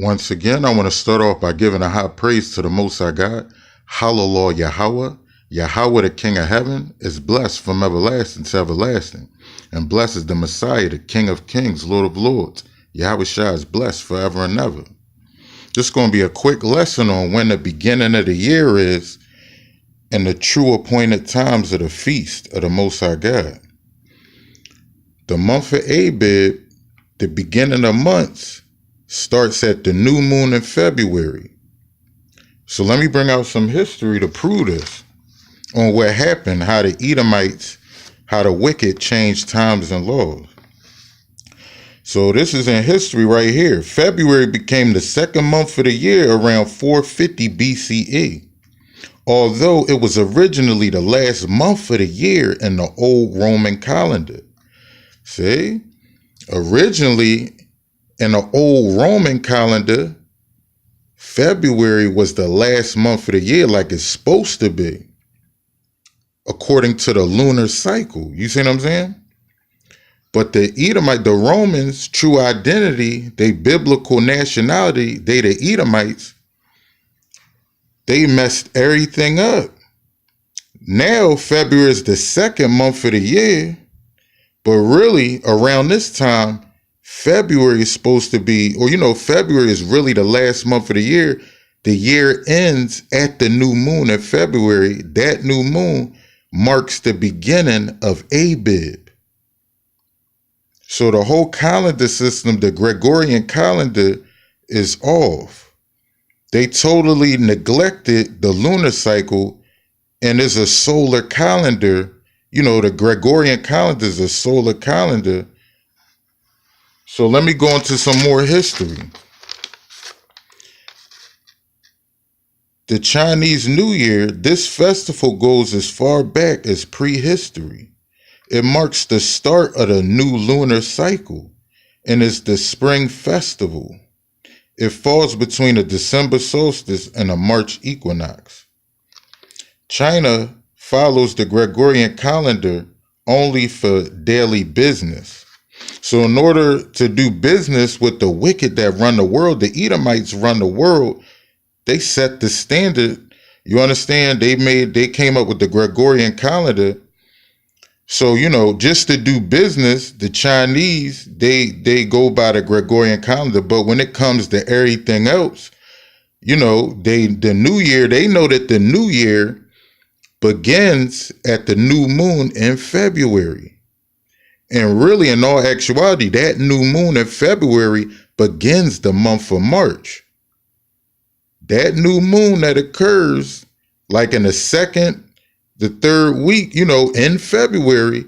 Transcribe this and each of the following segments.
Once again, I want to start off by giving a high praise to the Most High God. Hallelujah, Yahweh. Yahweh, the King of heaven, is blessed from everlasting to everlasting. And blessed is the Messiah, the King of kings, Lord of lords. Yahweh Shai is blessed forever and ever. This is going to be a quick lesson on when the beginning of the year is and the true appointed times of the feast of the Most High God. The month of Abib, the beginning of months, starts at the new moon in February. So let me bring out some history to prove this on what happened, how the Edomites, how the wicked changed times and laws. So this is in history right here. February became the second month of the year around 450 BCE, although it was originally the last month of the year in the old Roman calendar. See, originally in the old Roman calendar, February was the last month of the year like it's supposed to be, according to the lunar cycle. You see what I'm saying? But the Romans' true identity, their biblical nationality, they the Edomites, they messed everything up. Now February is the second month of the year, but really around this time, February is supposed to be, February is really the last month of the year. The year ends at the new moon in February. That new moon marks the beginning of Abib. So the whole calendar system, the Gregorian calendar, is off. They totally neglected the lunar cycle, and there's a solar calendar. The Gregorian calendar is a solar calendar. So let me go into some more history. The Chinese New Year, this festival goes as far back as prehistory. It marks the start of the new lunar cycle and is the spring festival. It falls between the December solstice and the March equinox. China follows the Gregorian calendar only for daily business. So in order to do business with the wicked that run the world, the Edomites run the world, they set the standard. You understand? They came up with the Gregorian calendar. So, just to do business, the Chinese, they go by the Gregorian calendar. But when it comes to everything else, the new year, they know that the new year begins at the new moon in February. And really, in all actuality, that new moon in February begins the month of March. That new moon that occurs like in the second, the third week, in February,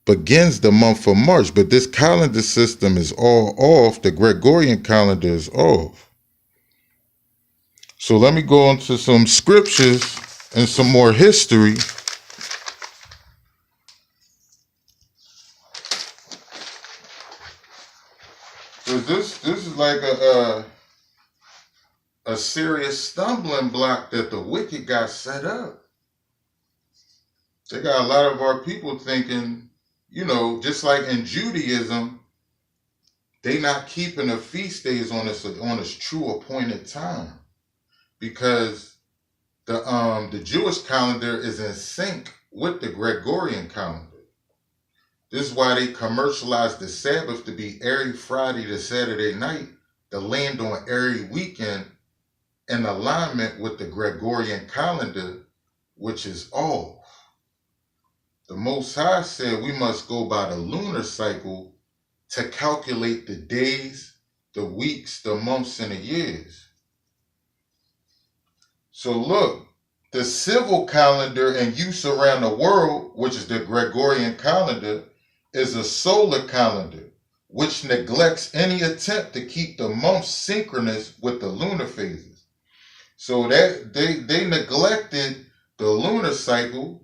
begins the month of March. But this calendar system is all off. The Gregorian calendar is off. So let me go into some scriptures and some more history. So this is like a serious stumbling block that the wicked got set up. They got a lot of our people thinking, just like in Judaism, they not keeping the feast days on its true appointed time, because the Jewish calendar is in sync with the Gregorian calendar. This is why they commercialize the Sabbath to be every Friday to Saturday night, to land on every weekend in alignment with the Gregorian calendar, which is off. The Most High said we must go by the lunar cycle to calculate the days, the weeks, the months, and the years. So look, the civil calendar in use around the world, which is the Gregorian calendar, is a solar calendar, which neglects any attempt to keep the months synchronous with the lunar phases. So that they neglected the lunar cycle.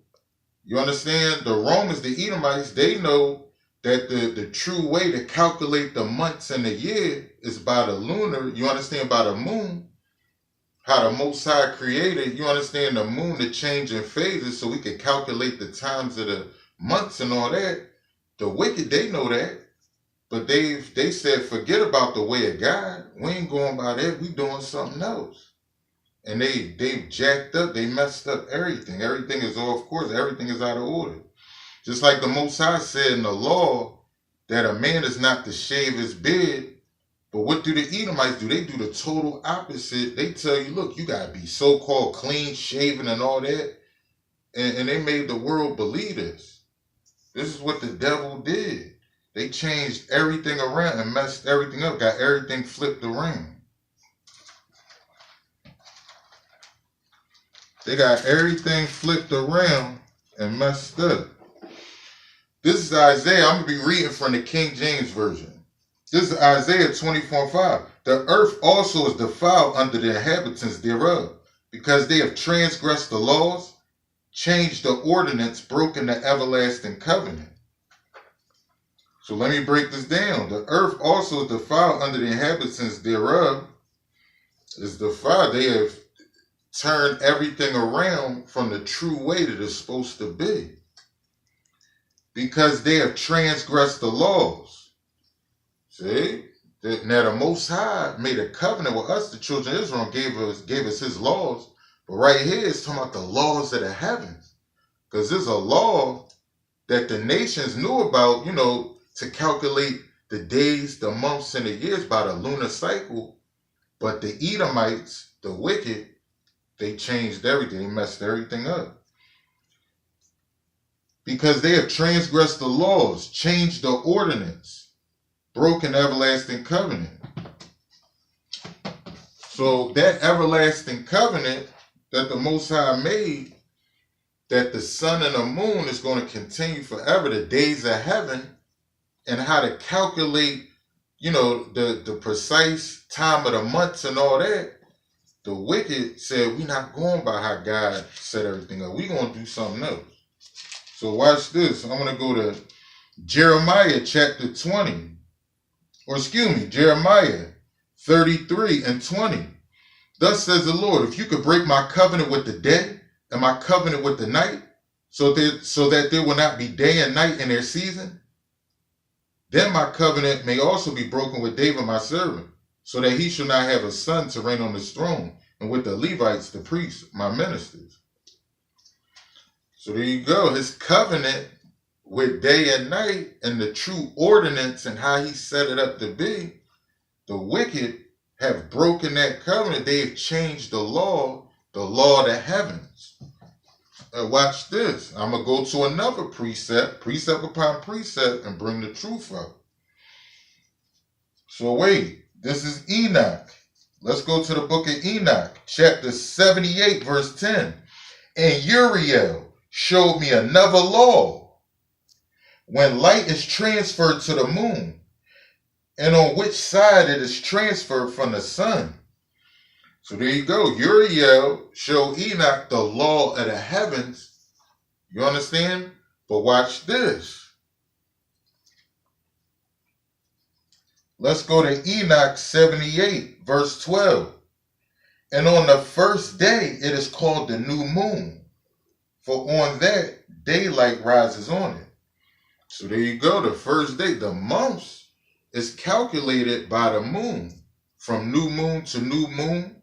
You understand? The Romans, the Edomites, they know that the true way to calculate the months and the year is by the lunar, you understand, by the moon. How the Most High created, you understand, the moon to change in phases so we could calculate the times of the months and all that. The wicked, they know that. But they said, forget about the way of God. We ain't going by that. We doing something else. And they've jacked up. They messed up everything. Everything is off course. Everything is out of order. Just like the Most High said in the law that a man is not to shave his beard. But what do the Edomites do? They do the total opposite. They tell you, look, you got to be so-called clean shaven and all that. And they made the world believe this. This is what the devil did. They changed everything around and messed everything up, got everything flipped around. They got everything flipped around and messed up. This is Isaiah. I'm going to be reading from the King James Version. This is Isaiah 24:5. The earth also is defiled under the inhabitants thereof, because they have transgressed the laws, changed the ordinance, broken the everlasting covenant. So let me break this down. The earth also is defiled under the inhabitants thereof. Is defiled. They have turned everything around from the true way that it's supposed to be, because they have transgressed the laws. See? Now the Most High made a covenant with us, the children of Israel, gave us his laws. But right here it's talking about the laws of the heavens. Because there's a law that the nations knew about, to calculate the days, the months, and the years by the lunar cycle. But the Edomites, the wicked, they changed everything. They messed everything up. Because they have transgressed the laws, changed the ordinance, broken everlasting covenant. So that everlasting covenant that the Most High made, that the sun and the moon is going to continue forever, the days of heaven, and how to calculate, the precise time of the months and all that, the wicked said, we're not going by how God set everything up. We're going to do something else. So watch this. I'm going to go to Jeremiah chapter 20. Jeremiah 33:20. Thus says the Lord, if you could break my covenant with the day and my covenant with the night, so that there will not be day and night in their season, then my covenant may also be broken with David my servant, so that he shall not have a son to reign on his throne, and with the Levites, the priests, my ministers. So there you go. His covenant with day and night and the true ordinance and how he set it up to be, the wicked have broken that covenant. They've changed the law of the heavens. Watch this. I'm going to go to another precept upon precept, and bring the truth up. So wait, this is Enoch. Let's go to the book of Enoch, chapter 78, verse 10. And Uriel showed me another law, when light is transferred to the moon, and on which side it is transferred from the sun. So there you go. Uriel showed Enoch the law of the heavens. You understand? But watch this. Let's go to Enoch 78, verse 12. And on the first day it is called the new moon, for on that daylight rises on it. So there you go. The first day, the months is calculated by the moon, from new moon to new moon.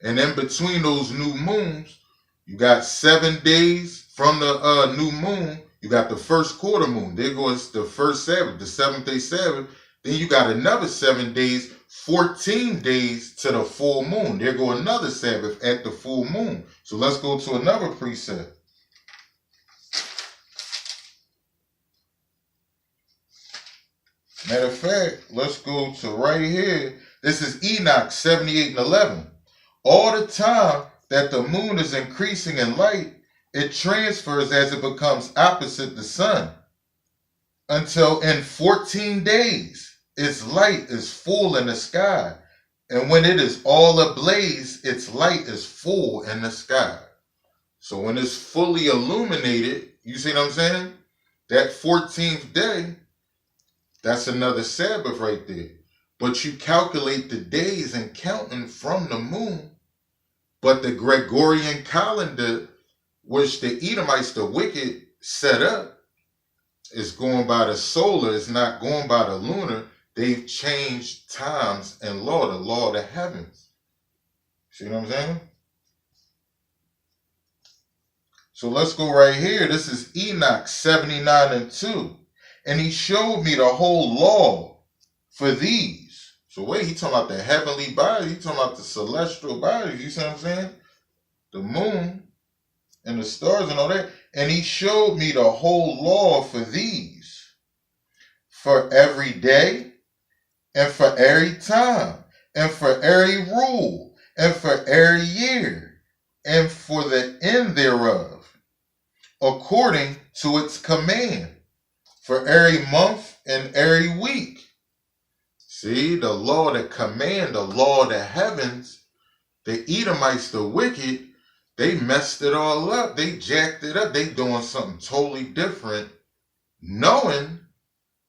And in between those new moons, you got 7 days from the new moon. You got the first quarter moon. There goes the first Sabbath, the 7th-day Sabbath. Then you got another 7 days, 14 days to the full moon. There go another Sabbath at the full moon. So let's go to another precept. Matter of fact, let's go to right here. This is Enoch 78:11. All the time that the moon is increasing in light, it transfers as it becomes opposite the sun, until in 14 days its light is full in the sky. And when it is all ablaze, its light is full in the sky. So when it's fully illuminated, you see what I'm saying? That 14th day, that's another Sabbath right there. But you calculate the days and counting from the moon. But the Gregorian calendar, which the Edomites, the wicked, set up, is going by the solar, it's not going by the lunar. They've changed times and law, the law of the heavens. See what I'm saying? So let's go right here. This is Enoch 79:2. And he showed me the whole law for these. So wait, he talking about the heavenly bodies, he talking about the celestial bodies, you see what I'm saying? The moon and the stars and all that. And he showed me the whole law for these, for every day, and for every time, and for every rule, and for every year, and for the end thereof, according to its command, for every month and every week. See, the law, the command, the law of the heavens, the Edomites, the wicked, they messed it all up. They jacked it up. They doing something totally different, knowing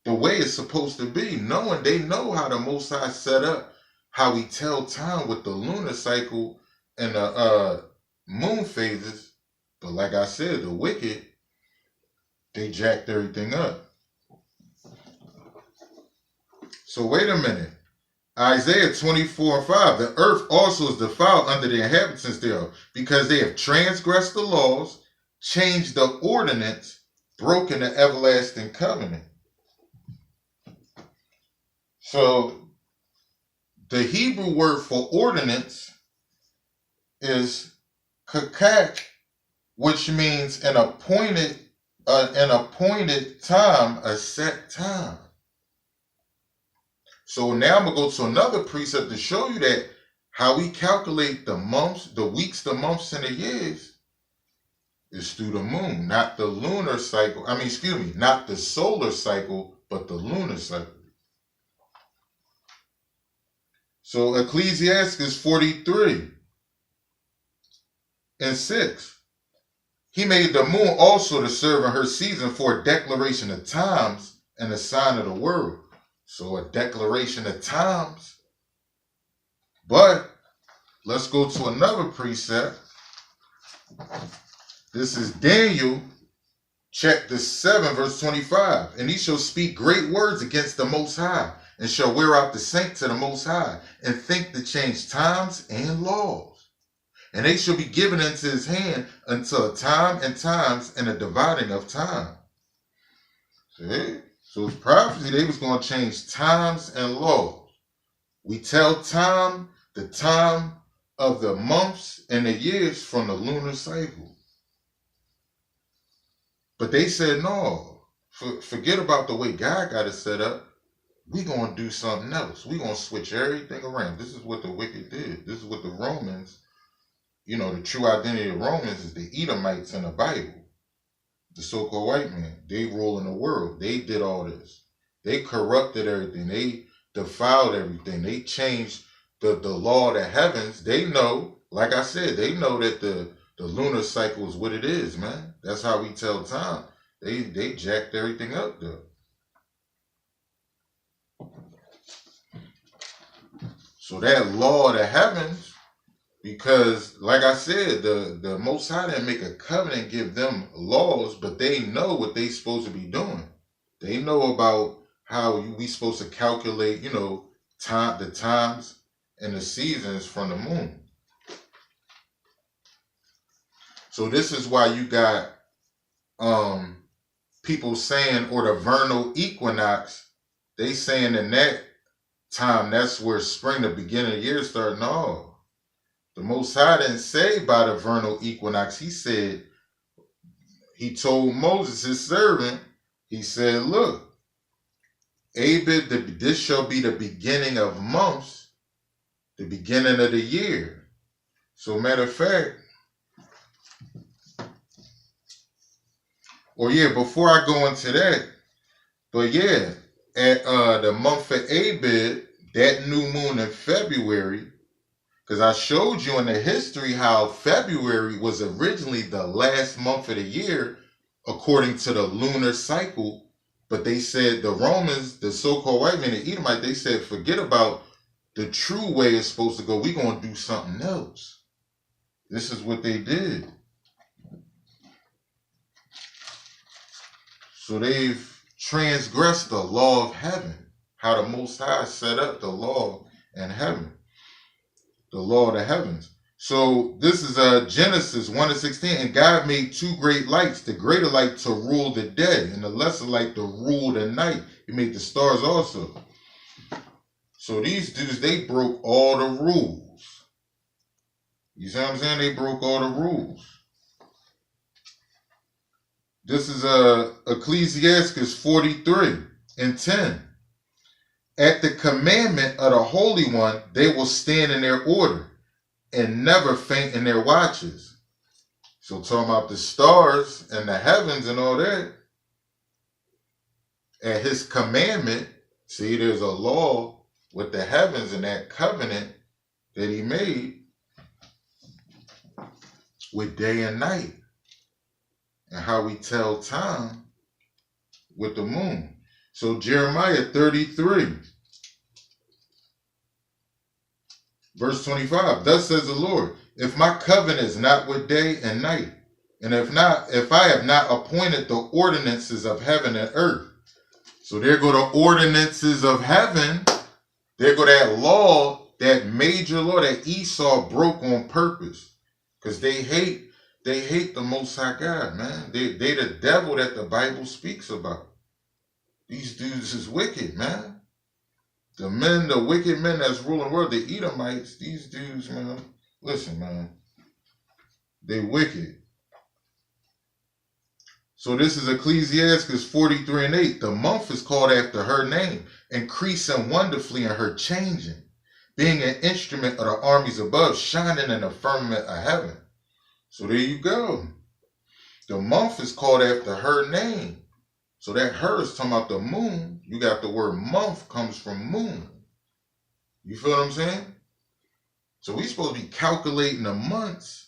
the way it's supposed to be, knowing they know how the Most High set up, how we tell time with the lunar cycle and the moon phases. But like I said, the wicked, they jacked everything up. So wait a minute. Isaiah 24:5. The earth also is defiled under the inhabitants thereof, because they have transgressed the laws, changed the ordinance, broken the everlasting covenant. So the Hebrew word for ordinance is kakak, which means an appointed time, a set time. So now I'm going to go to another precept to show you that how we calculate the months, the weeks, the months, and the years is through the moon, not the lunar cycle. Not the solar cycle, but the lunar cycle. So Ecclesiastes 43:6. He made the moon also to serve in her season for a declaration of times and a sign of the world. So a declaration of times. But let's go to another precept. This is Daniel chapter 7 verse 25. And he shall speak great words against the Most High, and shall wear out the saints to the Most High, and think to change times and laws. And they shall be given into his hand until a time and times and a dividing of time. See? So it's prophecy, they was going to change times and laws. We tell time, the time of the months and the years from the lunar cycle. But they said, no, forget about the way God got it set up. We're going to do something else. We're going to switch everything around. This is what the wicked did. This is what the Romans, the true identity of Romans is the Edomites in the Bible. The so-called white man. They rule in the world. They did all this. They corrupted everything. They defiled everything. They changed the law of the heavens. They know, like I said, they know that the lunar cycle is what it is, man. That's how we tell time. They jacked everything up, though. So that law of the heavens, because like I said, the Most High didn't make a covenant, give them laws, but they know what they supposed to be doing. They know about how we supposed to calculate, the times and the seasons from the moon. So this is why you got people saying, or the vernal equinox, they saying in that time, that's where spring, the beginning of the year started. No. The Most High didn't say by the vernal equinox. He said, he told Moses, his servant, he said, look, Abid, this shall be the beginning of months, the beginning of the year. So matter of fact, before I go into that, at the month of Abid, that new moon in February, because I showed you in the history how February was originally the last month of the year according to the lunar cycle. But they said, the Romans, the so-called white men, the Edomite, they said, forget about the true way it's supposed to go. We're going to do something else. This is what they did. So they've transgressed the law of heaven, how the Most High set up the law in heaven, the law of the heavens. So this is Genesis 1:16. And God made two great lights, the greater light to rule the day, and the lesser light to rule the night. He made the stars also. So these dudes, they broke all the rules. You see what I'm saying? They broke all the rules. This is Ecclesiastes 43:10. At the commandment of the Holy One, they will stand in their order and never faint in their watches. So talking about the stars and the heavens and all that. At his commandment, see, there's a law with the heavens and that covenant that he made with day and night, and how we tell time with the moon. So Jeremiah 33, verse 25, thus says the Lord, if my covenant is not with day and night, and if I have not appointed the ordinances of heaven and earth. So there go the ordinances of heaven. There go that law, that major law that Esau broke on purpose. Because they hate the Most High God, man. They the devil that the Bible speaks about. These dudes is wicked, man. The wicked men that's ruling the world, the Edomites, these dudes, man. Listen, man. They wicked. So this is Ecclesiastes 43:8. The month is called after her name, increasing wonderfully in her changing, being an instrument of the armies above, shining in the firmament of heaven. So there you go. The month is called after her name. So that her is talking about the moon. You got the word month comes from moon. You feel what I'm saying? So we supposed to be calculating the months,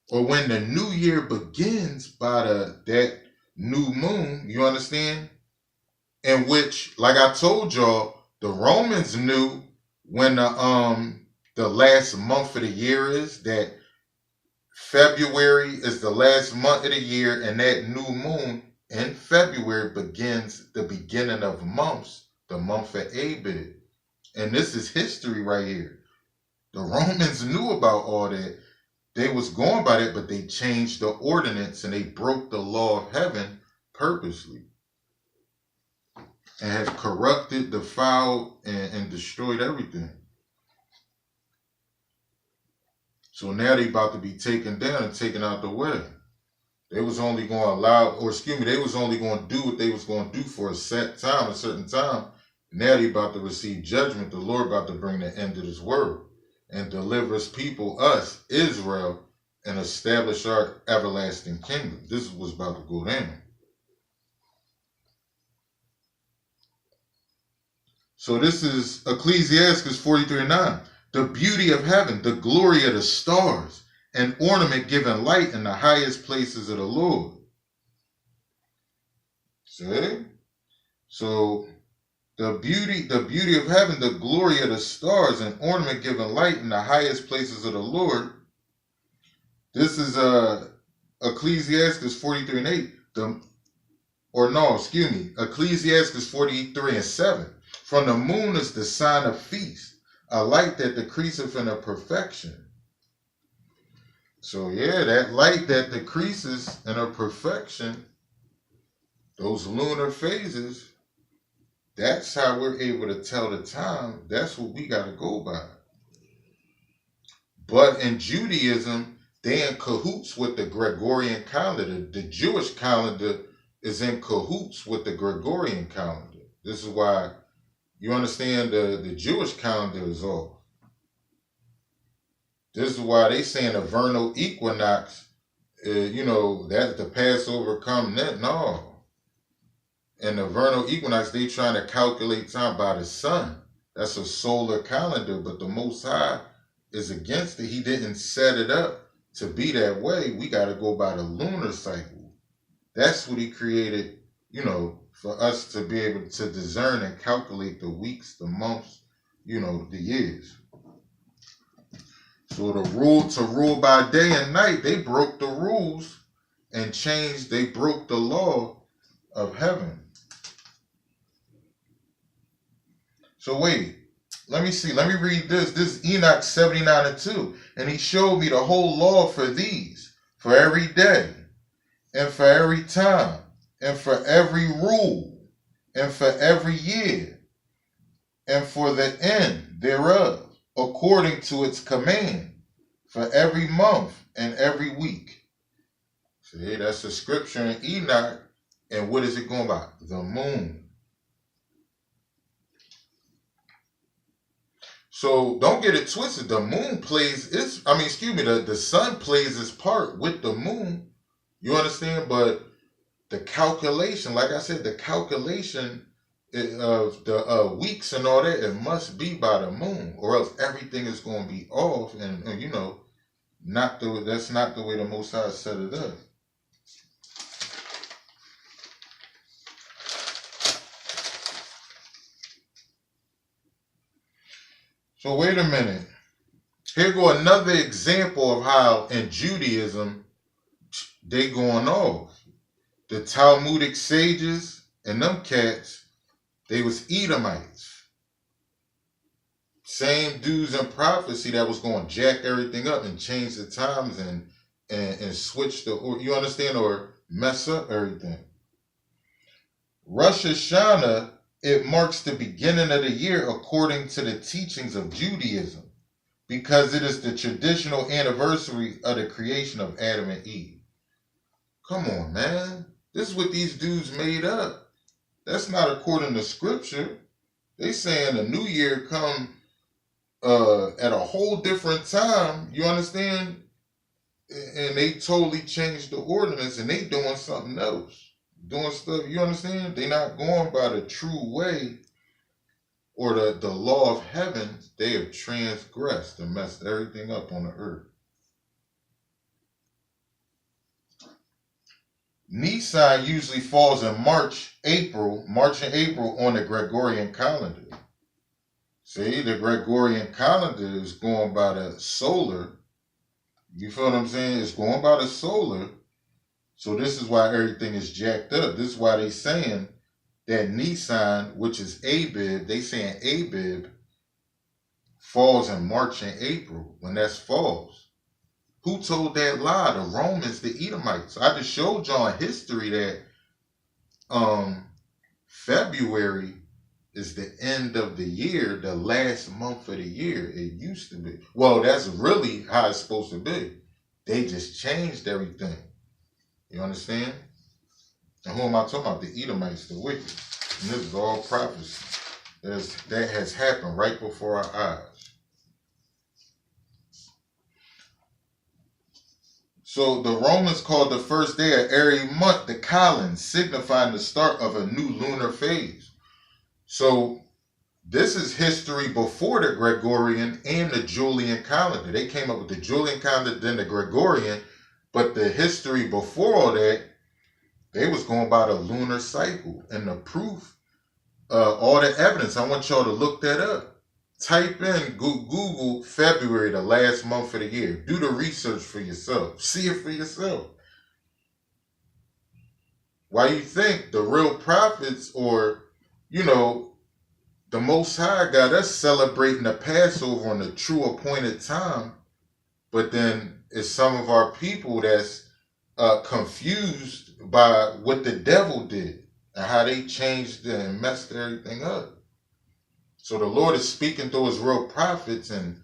or when the new year begins by that new moon, you understand? In which, like I told y'all, the Romans knew when the last month of the year is, that February is the last month of the year, and that new moon in February begins the beginning of months, the month of Abib. And this is history right here. The Romans knew about all that. They was going by that, but they changed the ordinance and they broke the law of heaven purposely and have corrupted, defiled, and destroyed everything. So now they about to be taken down and taken out the way. They was only going to they was only going to do what they was going to do for a certain time. Now they about to receive judgment. The Lord about to bring the end of this world and deliver his people, us, Israel, and establish our everlasting kingdom. This is what's about to go down. So this is Ecclesiastes 43:9. The beauty of heaven, the glory of the stars, an ornament giving light in the highest places of the Lord. See? So the beauty of heaven, the glory of the stars, an ornament giving light in the highest places of the Lord. This is Ecclesiastes 43:8. Ecclesiastes 43:7. From the moon is the sign of feast, a light that decreaseth in her perfection. So yeah, that light that decreases in her perfection, those lunar phases, that's how we're able to tell the time. That's what we got to go by. But in Judaism, they in cahoots with the Gregorian calendar. The Jewish calendar is in cahoots with the Gregorian calendar. This is why, you understand, the Jewish calendar is off. This is why they saying the vernal equinox, that the Passover come net. No. And the vernal equinox, they trying to calculate time by the sun. That's a solar calendar, but the Most High is against it. He didn't set it up to be that way. We got to go by the lunar cycle. That's what he created, for us to be able to discern and calculate the weeks, the months, the years. So to rule by day and night, they broke the rules and they broke the law of heaven. So wait, let me see. Let me read this. This is Enoch 79:2. And he showed me the whole law for these, for every day, and for every time, and for every rule, and for every year, and for the end thereof, according to its command, for every month and every week. See, that's the scripture in Enoch. And what is it going by? The moon. So don't get it twisted. The moon plays its, the sun plays its part with the moon. You understand? But the calculation, like I said, the calculation of the weeks and all that, it must be by the moon, or else everything is going to be off. And that's not the way the Most High set it up. So wait a minute. Here go another example of how in Judaism they going off. The Talmudic sages and them cats, they was Edomites. Same dudes in prophecy that was going to jack everything up and change the times and switch you understand, or mess up everything. Rosh Hashanah, it marks the beginning of the year according to the teachings of Judaism, because it is the traditional anniversary of the creation of Adam and Eve. Come on, man. This is what these dudes made up. That's not according to scripture. They saying the new year come at a whole different time, you understand? And they totally changed the ordinance and they doing something else. Doing stuff, you understand? They not going by the true way or the law of heaven. They have transgressed and messed everything up on the earth. Nisan usually falls in March and April on the Gregorian calendar. See, the Gregorian calendar is going by the solar. You feel what I'm saying? It's going by the solar. So this is why everything is jacked up. This is why they saying that Nisan, which is Abib, they saying Abib falls in March and April when that's falls. Who told that lie? The Romans, the Edomites. I just showed y'all in history that February is the end of the year, the last month of the year. It used to be. Well, that's really how it's supposed to be. They just changed everything. You understand? And who am I talking about? The Edomites, the wicked. And this is all prophecy. That has happened right before our eyes. So the Romans called the first day of every month the Kalend, signifying the start of a new lunar phase. So this is history before the Gregorian and the Julian calendar. They came up with the Julian calendar, then the Gregorian, but the history before all that, they was going by the lunar cycle. And the proof, all the evidence, I want y'all to look that up. Type in Google February, the last month of the year. Do the research for yourself. See it for yourself. Why you think the real prophets, or, the Most High got us celebrating the Passover on the true appointed time, but then it's some of our people that's confused by what the devil did and how they changed and messed everything up. So the Lord is speaking through his real prophets and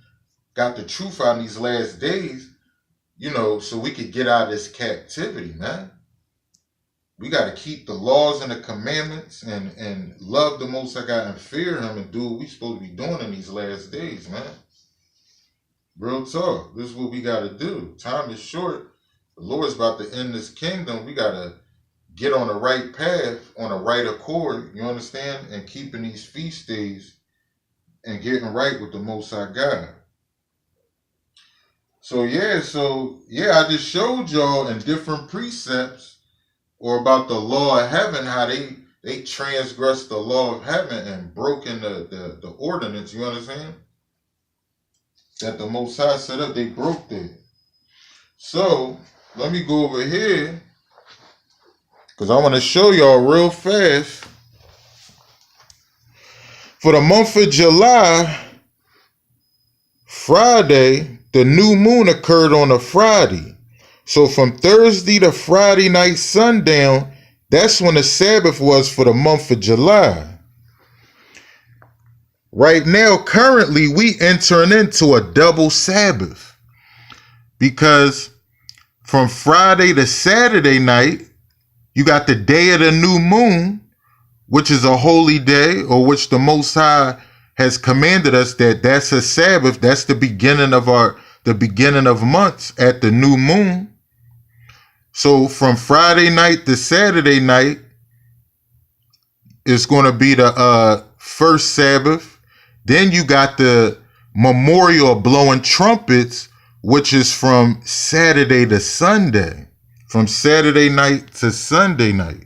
got the truth out in these last days, so we could get out of this captivity, man. We got to keep the laws and the commandments and love the Most High God and fear him and do what we supposed to be doing in these last days, man. Real talk. This is what we got to do. Time is short. The Lord's about to end this kingdom. We got to get on the right path, on the right accord, you understand? And keeping these feast days and getting right with the Most High God. So I just showed y'all in different precepts or about the law of heaven, how they transgressed the law of heaven and broken the ordinance, you understand? That the Most High set up, they broke that. So let me go over here because I want to show y'all real fast. For the month of July, Friday, the new moon occurred on a Friday. So from Thursday to Friday night sundown, that's when the Sabbath was for the month of July. Right now, currently, we entering into a double Sabbath because from Friday to Saturday night, you got the day of the new moon, which is a holy day, or which the Most High has commanded us that that's a Sabbath. That's the beginning of months at the new moon. So from Friday night to Saturday night is going to be the first Sabbath. Then you got the memorial blowing trumpets, which is from Saturday to Sunday, from Saturday night to Sunday night,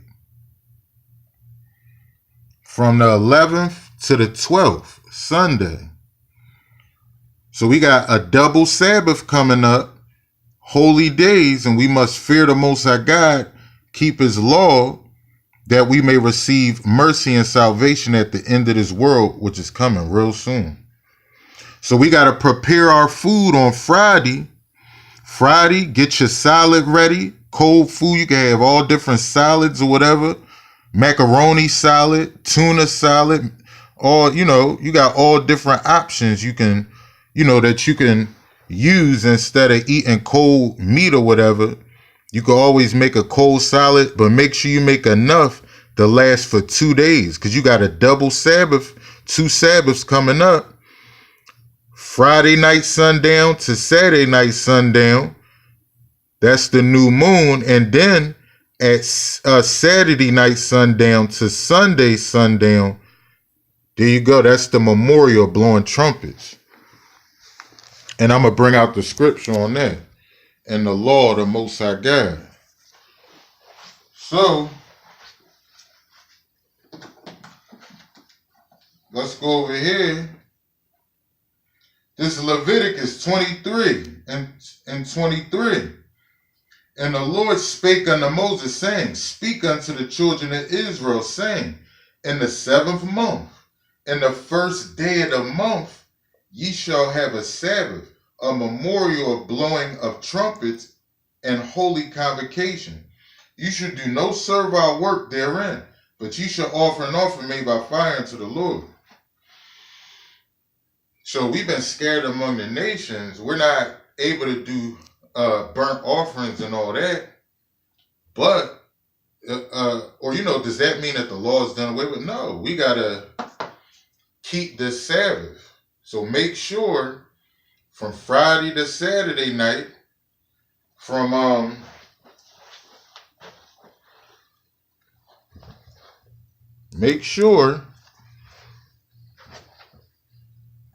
from the 11th to the 12th, Sunday. So we got a double Sabbath coming up, holy days, and we must fear the Most High God, keep his law, that we may receive mercy and salvation at the end of this world, which is coming real soon. So we got to prepare our food on Friday. Friday, get your salad ready. Cold food, you can have all different salads or whatever. Macaroni salad, tuna salad, all, you got all different options you can, that you can use instead of eating cold meat or whatever. You can always make a cold salad, but make sure you make enough to last for 2 days, because you got a double Sabbath, 2 Sabbaths coming up. Friday night sundown to Saturday night sundown. That's the new moon. And then at Saturday night sundown to Sunday sundown, there you go. That's the memorial blowing trumpets. And I'm going to bring out the scripture on that. And the law of the Most High God. So, let's go over here. This is Leviticus 23 and 23. And the Lord spake unto Moses, saying, Speak unto the children of Israel, saying, In the 7th month, in the first day of the month, ye shall have a Sabbath, a memorial of blowing of trumpets and holy convocation. You should do no servile work therein, but ye shall offer an offering made by fire unto the Lord. So we've been scattered among the nations. We're not able to do burnt offerings and all that. But, does that mean that the law is done away with? No, we got to keep this Sabbath. So make sure from Friday to Saturday night, make sure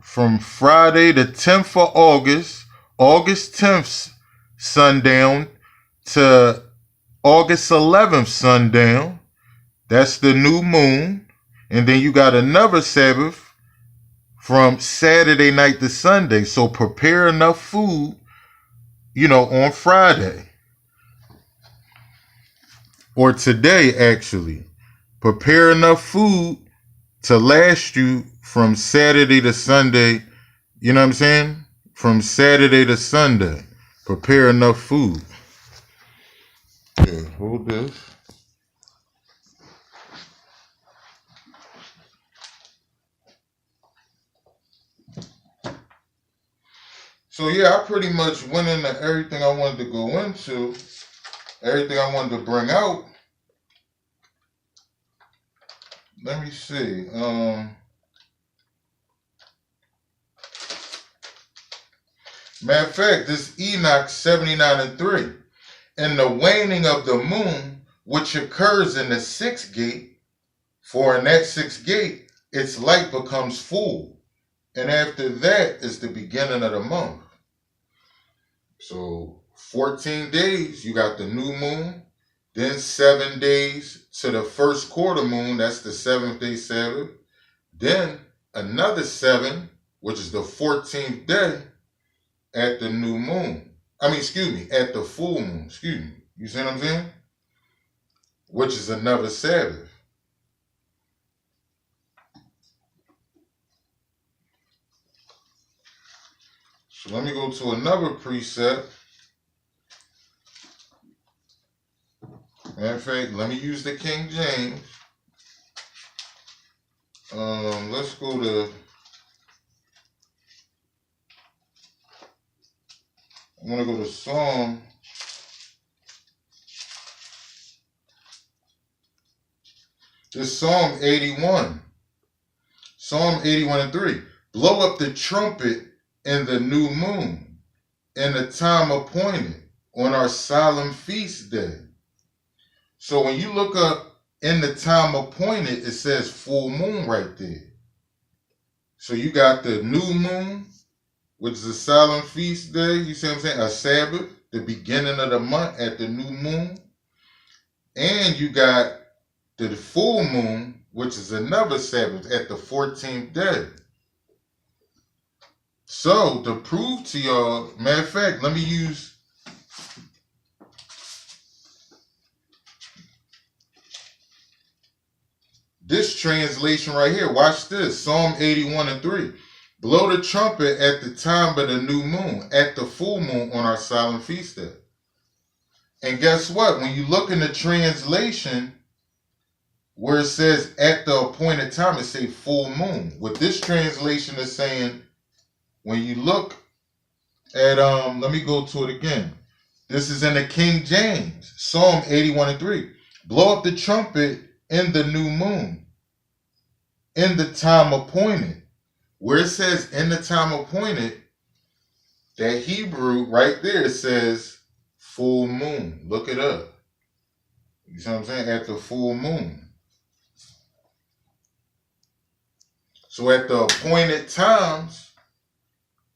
from Friday the 10th of August 10th sundown to August 11th sundown, that's the new moon. And then you got another Sabbath from Saturday night to Sunday. So prepare enough food, on Friday. Or today, actually. Prepare enough food to last you from Saturday to Sunday. You know what I'm saying? From Saturday to Sunday. Prepare enough food. Here, hold this. So yeah, I pretty much went into everything I wanted to go into, everything I wanted to bring out. Let me see. Matter of fact, this Enoch 79:3. And the waning of the moon, which occurs in the 6th gate, for in that 6th gate, its light becomes full. And after that is the beginning of the month. So 14 days, you got the new moon. Then 7 days to the first quarter moon, that's the 7th day Sabbath. Then another 7, which is the 14th day at the new moon. At the full moon, You see what I'm saying? which is another Sabbath. So let me go to another precept. Matter of fact, let me use the King James. Let's go to, I want to go to Psalm. It's Psalm 81. Psalm 81 and 3. Blow up the trumpet in the new moon, in the time appointed, on our solemn feast day. So when you look up in the time appointed, it says full moon right there. So you got the new moon, which is a solemn feast day. You see what I'm saying? A Sabbath, the beginning of the month at the new moon. And you got the full moon, which is another Sabbath at the 14th day. So to prove to y'all, matter of fact, let me use this translation right here. Watch this. Psalm 81 and 3. Blow the trumpet at the time of the new moon, at the full moon on our solemn feast day. And guess what? When you look in the translation where it says at the appointed time, it say full moon. What this translation is saying, when you look at, let me go to it again. This is in the King James, Psalm 81 and 3. Blow up the trumpet in the new moon, in the time appointed. Where it says in the time appointed, that Hebrew right there says full moon. Look it up. You see what I'm saying? At the full moon. So at the appointed times,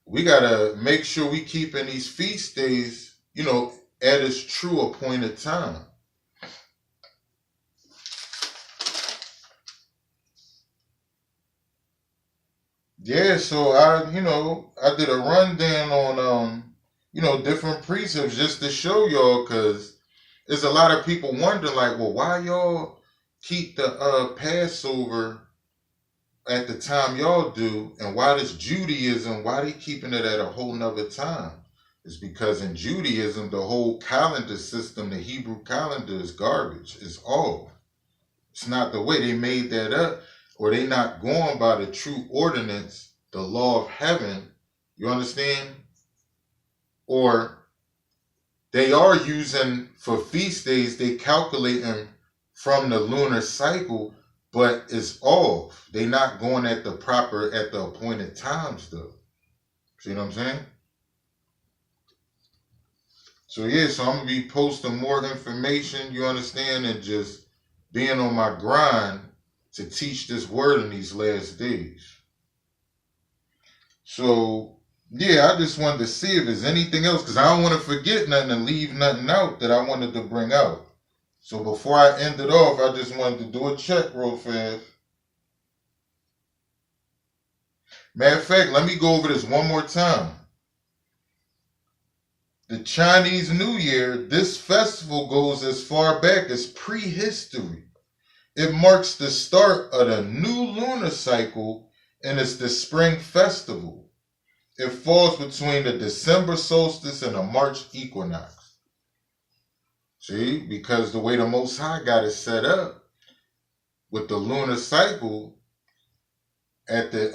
we got to make sure we keeping these feast days, at its true appointed time. Yeah, so I did a rundown on, different precepts just to show y'all, because there's a lot of people wondering, like, well, why y'all keep the Passover at the time y'all do, and why does Judaism, why they keeping it at a whole nother time? It's because in Judaism, the whole calendar system, the Hebrew calendar, is garbage. It's off. It's not the way. They made that up, or they not going by the true ordinance, the law of heaven. You understand? Or they are using, for feast days, they calculating from the lunar cycle, but it's off. They not going at the appointed times though. See what I'm saying? So yeah, so I'm gonna be posting more information, you understand, and just being on my grind to teach this word in these last days. So yeah, I just wanted to see if there's anything else, because I don't want to forget nothing and leave nothing out that I wanted to bring out. So before I end it off, I just wanted to do a check real fast. Matter of fact, let me go over this one more time. The Chinese New Year, this festival goes as far back as prehistory. It marks the start of the new lunar cycle, and it's the spring festival. It falls between the December solstice and the March equinox. See, because the way the Most High got it set up with the lunar cycle, at the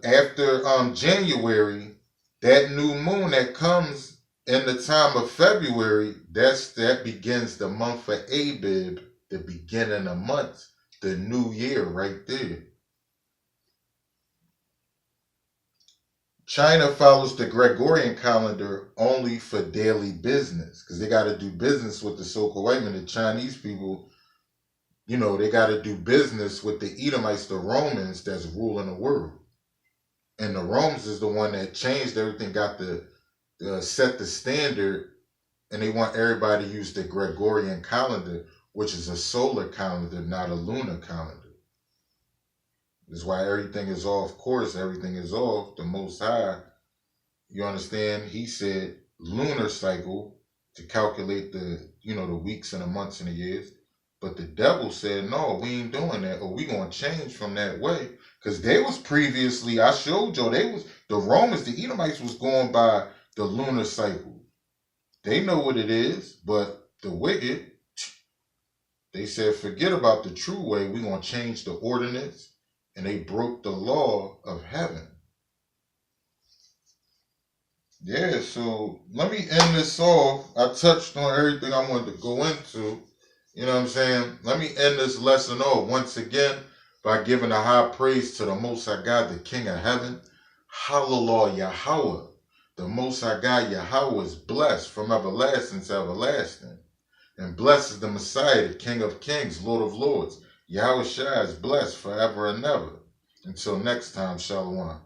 after January, that new moon that comes in the time of February, that begins the month of Abib, the beginning of months, the new year right there. China follows the Gregorian calendar only for daily business, because they got to do business with the so-called white men. The Chinese people, they got to do business with the Edomites, the Romans that's ruling the world. And the Romans is the one that changed everything, got the set the standard, and they want everybody to use the Gregorian calendar, which is a solar calendar, not a lunar calendar. That's why everything is off course, everything is off. The Most High, you understand, he said lunar cycle to calculate the, the weeks and the months and the years. But the devil said, no, we ain't doing that, or we gonna change from that way. Because they was previously, I showed you, the Romans, the Edomites was going by the lunar cycle. They know what it is, but the wicked, they said, forget about the true way. We gonna change the ordinance, and they broke the law of heaven. Yeah, so let me end this off. I touched on everything I wanted to go into. You know what I'm saying? Let me end this lesson off once again by giving a high praise to the Most High God, the King of Heaven. Hallelujah, Yahweh. The Most High God, Yahweh, is blessed from everlasting to everlasting. And blessed is the Messiah, the King of Kings, Lord of Lords. Yahweh Shai is blessed forever and ever. Until next time, Shalom.